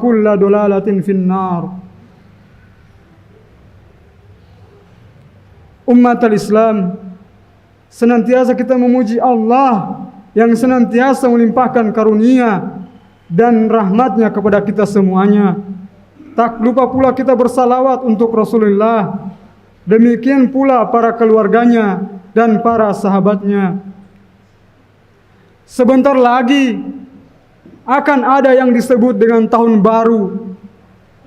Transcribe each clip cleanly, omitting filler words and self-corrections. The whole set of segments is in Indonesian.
kulla dolalatin finnar. Umatul Islam, senantiasa kita memuji Allah yang senantiasa melimpahkan karunia dan rahmatnya kepada kita semuanya. Tak lupa pula kita bersalawat untuk Rasulullah, demikian pula para keluarganya dan para sahabatnya. Sebentar lagi akan ada yang disebut dengan tahun baru.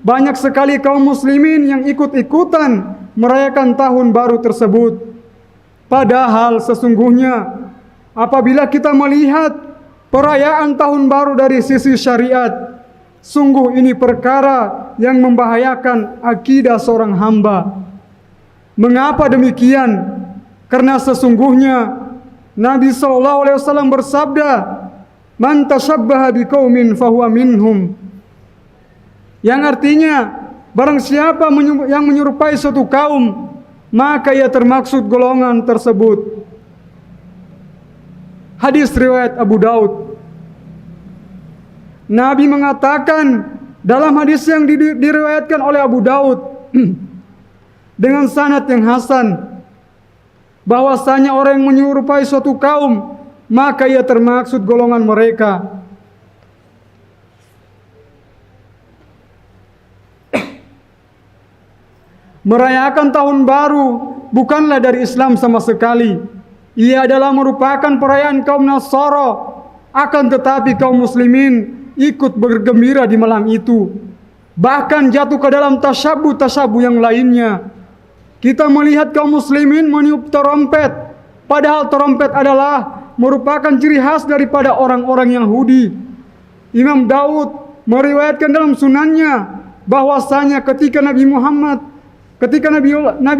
Banyak sekali kaum muslimin yang ikut-ikutan merayakan tahun baru tersebut. Padahal sesungguhnya apabila kita melihat perayaan tahun baru dari sisi syariat, sungguh ini perkara yang membahayakan akidah seorang hamba. Mengapa demikian? Karena sesungguhnya Nabi SAW bersabda, "Man tashabbaha biqaumin fahuwa minhum." Yang artinya, barang siapa yang menyerupai suatu kaum, maka ia termaksud golongan tersebut. Hadis riwayat Abu Daud. Nabi mengatakan dalam hadis yang diriwayatkan oleh Abu Daud dengan sanad yang hasan, bahwasanya orang yang menyerupai suatu kaum, maka ia termaksud golongan mereka. Merayakan tahun baru bukanlah dari Islam sama sekali. Ia adalah merupakan perayaan kaum Nasara. Akan tetapi kaum muslimin ikut bergembira di malam itu. Bahkan jatuh ke dalam tasyabuh yang lainnya. Kita melihat kaum muslimin meniup trompet, padahal trompet adalah merupakan ciri khas daripada orang-orang Yahudi. Imam Daud meriwayatkan dalam sunannya bahwasanya ketika Nabi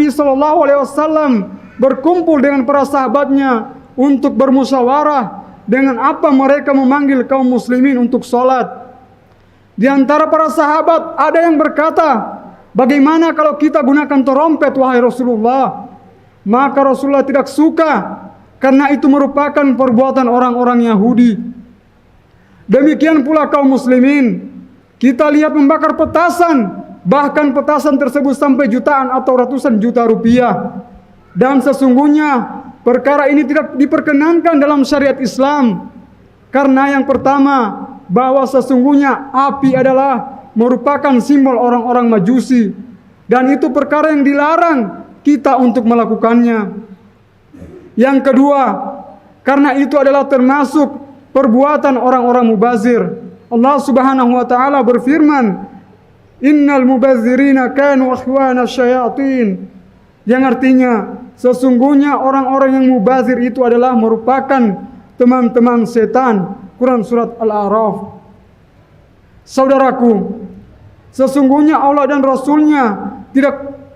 SAW berkumpul dengan para sahabatnya untuk bermusyawarah dengan apa mereka memanggil kaum muslimin untuk sholat. Di antara para sahabat ada yang berkata, "Bagaimana kalau kita gunakan trompet, wahai Rasulullah?" Maka Rasulullah tidak suka, karena itu merupakan perbuatan orang-orang Yahudi. Demikian pula kaum muslimin. Kita lihat membakar petasan, bahkan petasan tersebut sampai jutaan atau ratusan juta rupiah. Dan sesungguhnya perkara ini tidak diperkenankan dalam syariat Islam. Karena yang pertama, bahwa sesungguhnya api adalah merupakan simbol orang-orang Majusi, dan itu perkara yang dilarang kita untuk melakukannya. Yang kedua, karena itu adalah termasuk perbuatan orang-orang mubazir. Allah Subhanahu wa taala berfirman, "Innal mubazzirina kanu akhwana syayatin." Yang artinya, sesungguhnya orang-orang yang mubazir itu adalah merupakan teman-teman setan. Quran surat Al-A'raf. Saudaraku, sesungguhnya Allah dan Rasulnya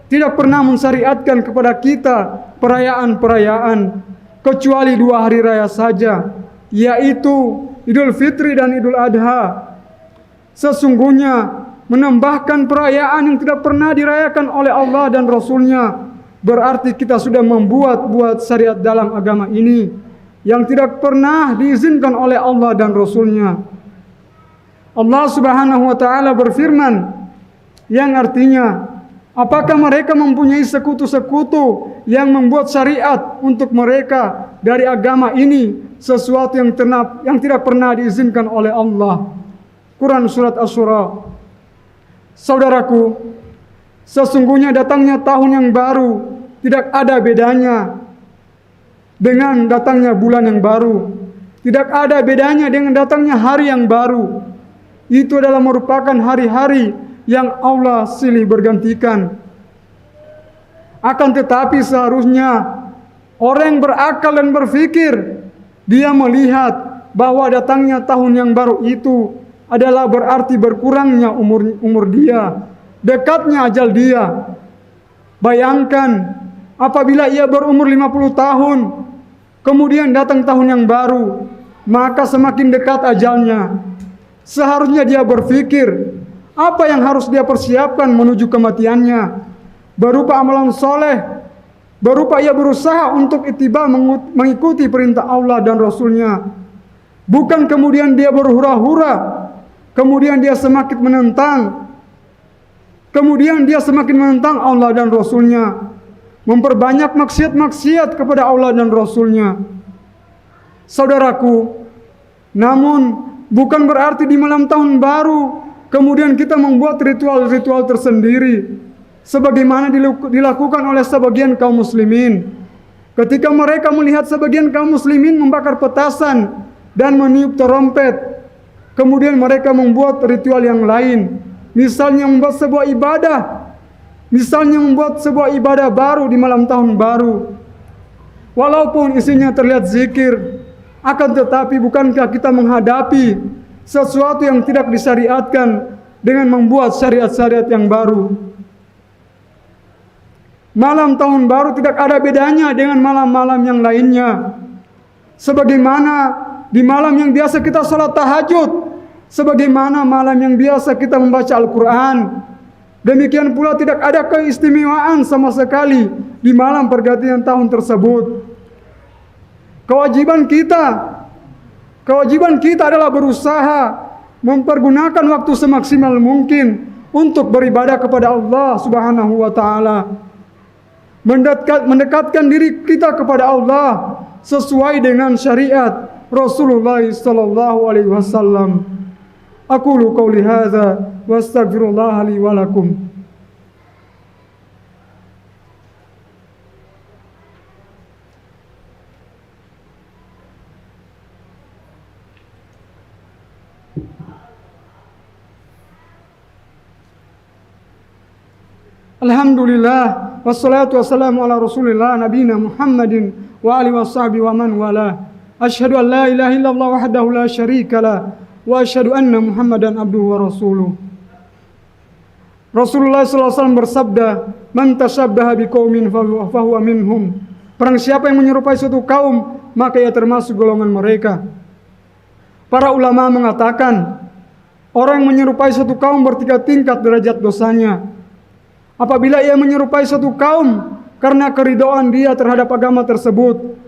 tidak pernah mensyariatkan kepada kita perayaan-perayaan kecuali 2 hari raya saja, yaitu Idul Fitri dan Idul Adha. Sesungguhnya menambahkan perayaan yang tidak pernah dirayakan oleh Allah dan Rasulnya, berarti kita sudah membuat syariat dalam agama ini yang tidak pernah diizinkan oleh Allah dan Rasulnya. Allah Subhanahu wa taala berfirman yang artinya, apakah mereka mempunyai sekutu-sekutu yang membuat syariat untuk mereka dari agama ini sesuatu yang tidak pernah diizinkan oleh Allah. Quran surat Asy-Syura. Saudaraku, sesungguhnya datangnya tahun yang baru tidak ada bedanya dengan datangnya bulan yang baru. Tidak ada bedanya dengan datangnya hari yang baru. Itu adalah merupakan hari-hari yang Allah silih bergantikan. Akan tetapi seharusnya orang yang berakal dan berfikir, dia melihat bahwa datangnya tahun yang baru itu adalah berarti berkurangnya umur dia, dekatnya ajal dia. Bayangkan apabila ia berumur 50 tahun, kemudian datang tahun yang baru, maka semakin dekat ajalnya. Seharusnya dia berpikir, apa yang harus dia persiapkan menuju kematiannya, berupa amalan soleh, berupa ia berusaha untuk ittiba mengikuti perintah Allah dan Rasulnya. Bukan kemudian dia berhura-hura kemudian dia semakin menentang. Kemudian dia semakin menentang Allah dan Rasulnya, memperbanyak maksiat-maksiat kepada Allah dan Rasulnya. Saudaraku, namun bukan berarti di malam tahun baru kemudian kita membuat ritual-ritual tersendiri sebagaimana dilakukan oleh sebagian kaum muslimin. Ketika mereka melihat sebagian kaum muslimin membakar petasan dan meniup trompet, kemudian mereka membuat ritual yang lain. Misalnya membuat sebuah ibadah baru di malam tahun baru. Walaupun isinya terlihat zikir, akan tetapi bukankah kita menghadapi sesuatu yang tidak disyariatkan dengan membuat syariat-syariat yang baru? Malam tahun baru tidak ada bedanya dengan malam-malam yang lainnya. Sebagaimana di malam yang biasa kita salat tahajud, sebagaimana malam yang biasa kita membaca Al-Quran, demikian pula tidak ada keistimewaan sama sekali di malam pergantian tahun tersebut. Kewajiban kita adalah berusaha mempergunakan waktu semaksimal mungkin untuk beribadah kepada Allah Subhanahu wa taala. Mendekatkan diri kita kepada Allah sesuai dengan syariat Rasulullah sallallahu alaihi wasallam. Aqulu qawli hadza wa astaghfirullah li wa lakum. Alhamdulillah wassalatu wassalamu ala Rasulillah nabiyina Muhammadin wa alihi washabihi wa man wala. Asyhadu an la ilaha illallah wahdahu la syarika lah wa asyhadu anna Muhammadan abduhu wa rasuluh. Rasulullah sallallahu alaihi wasallam bersabda, "Man tashabbaha biqaumin fahuwa minhum." Barang siapa yang menyerupai suatu kaum, maka ia termasuk golongan mereka. Para ulama mengatakan, orang yang menyerupai suatu kaum bertiga tingkat derajat dosanya. Apabila ia menyerupai suatu kaum karena keridhaan dia terhadap agama tersebut,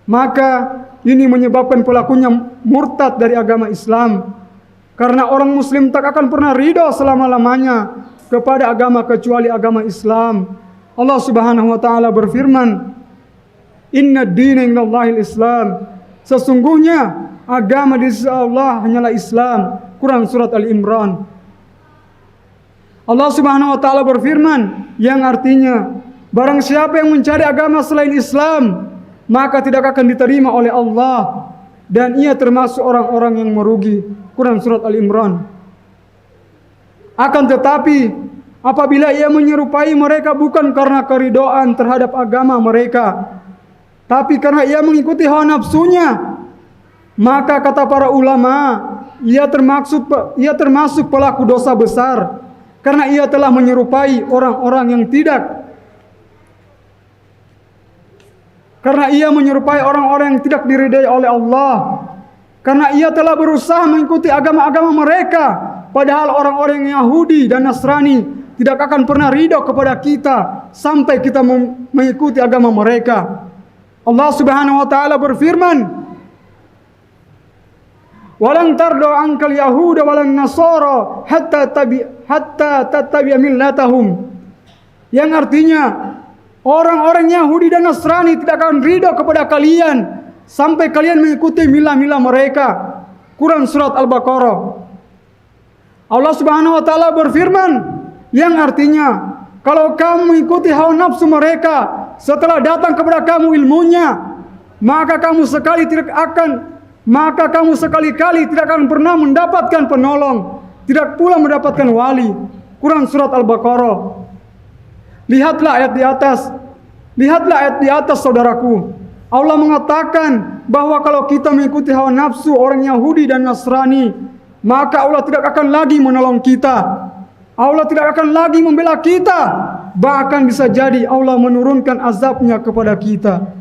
maka ini menyebabkan pelakunya murtad dari agama Islam. Karena orang muslim tak akan pernah ridho selama-lamanya kepada agama kecuali agama Islam. Allah Subhanahu wa taala berfirman, "Inna ad-dina indallahil Islam." Sesungguhnya agama di sisi Allah hanyalah Islam. Quran surat Al-Imran. Allah Subhanahu wa taala berfirman yang artinya, barang siapa yang mencari agama selain Islam, maka tidak akan diterima oleh Allah dan ia termasuk orang-orang yang merugi. Quran surat Al-Imran. Akan tetapi apabila ia menyerupai mereka bukan karena keridhaan terhadap agama mereka, tapi karena ia mengikuti hawa nafsunya, maka kata para ulama, ia termasuk pelaku dosa besar karena ia telah menyerupai orang-orang yang tidak diridai oleh Allah. Karena ia telah berusaha mengikuti agama-agama mereka, padahal orang-orang Yahudi dan Nasrani tidak akan pernah ridho kepada kita sampai kita mengikuti agama mereka. Allah Subhanahu wa taala berfirman, "Walan tardo ankal yahuda walan nasara hatta tattabi'a millatahum." Yang artinya, orang-orang Yahudi dan Nasrani tidak akan ridho kepada kalian sampai kalian mengikuti milah-milah mereka. Quran surat Al-Baqarah. Allah Subhanahu wa taala berfirman yang artinya, kalau kamu mengikuti hawa nafsu mereka setelah datang kepada kamu ilmunya, maka kamu sekali-kali tidak akan pernah mendapatkan penolong, tidak pula mendapatkan wali. Quran surat Al-Baqarah. Lihatlah ayat di atas saudaraku. Allah mengatakan bahwa kalau kita mengikuti hawa nafsu orang Yahudi dan Nasrani, maka Allah tidak akan lagi menolong kita. Allah tidak akan lagi membela kita. Bahkan bisa jadi Allah menurunkan azabnya kepada kita.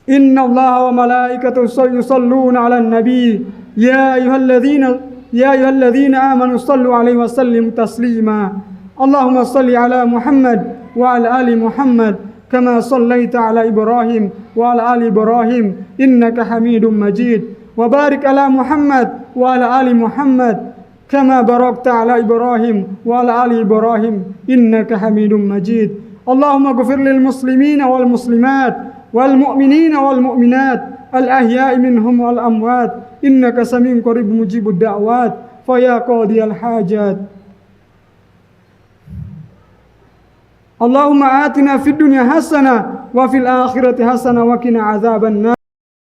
Inna Allah wa malaikatahu yusalluna 'alan nabi ya ayyuhalladzina amanu sallu 'alaihi wa sallimu taslima. Allahumma salli 'ala Muhammad wa 'ala ali Muhammad kama sallaita 'ala Ibrahim wa 'ala ali Ibrahim innaka Hamidum Majid. وبارك على محمد وعلى آل محمد كما باركت على إبراهيم وعلى آل إبراهيم إنك حميد مجيد. اللهم اغفر للمسلمين والمسلمات والمؤمنين والمؤمنات الأحياء منهم والأموات إنك سميع قريب مجيب الدعوات فيا قاضي الحاجات. اللهم آتنا في الدنيا حسنة وفي الآخرة حسنة وقنا عذاب النار.